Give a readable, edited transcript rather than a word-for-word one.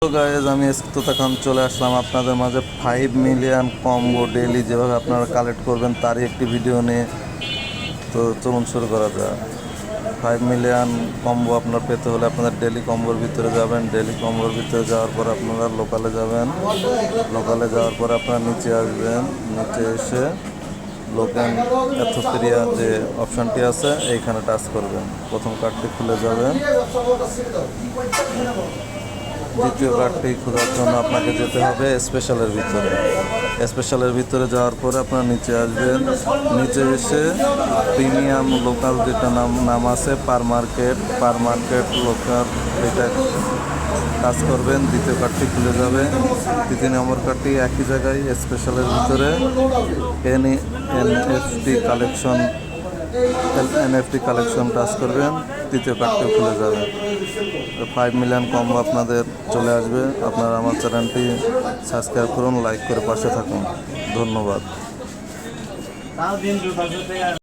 তো গাইজ আমি এসকুতা খান চলে আসলাম আপনাদের মাঝে 5 মিলিয়ন কম্বো ডেইলি যেভাবে আপনারা কালেক্ট করবেন তারই একটি ভিডিও নিয়ে। তো চলুন শুরু করা যায়। 5 মিলিয়ন কম্বো আপনার পেতে হলে আপনাদের ডেইলি কম্বোর ভিতরে যাবেন। ডেইলি কম্বোর ভিতরে যাওয়ার পর আপনারা লোকালে যাবেন। লোকালে যাওয়ার পর আপনারা নিচে আসবেন। নিচে এসে লোকেন এথোপেরিয়া যে অপশানটি আছে এইখানে টাচ করবেন। প্রথম কার্ডটি খুলে যাবেন। দ্বিতীয় কার্ডটি খোঁজার জন্য আপনাকে যেতে হবে স্পেশালের ভিতরে। স্পেশালের ভিতরে যাওয়ার পরে আপনারা নিচে আসবেন। নিচে এসে প্রিমিয়াম লোকাল যেটা নাম আছে পার মার্কেট লোকাল এটা কাজ করবেন। দ্বিতীয় কার্ডটি খুলে যাবে। তৃতীয় নম্বর কার্ডটি একই জায়গায় স্পেশালের ভিতরে এনএফটি কালেকশন টাচ করবেন। তৃতীয় কার্ডটি খুলে যাবে। 5 মিলিয়ন কম্বো আপনাদের চলে আসবে। আপনারা আমার চ্যানেলটি সাবস্ক্রাইব করুন, লাইক করে পাশে থাকুন। ধন্যবাদ।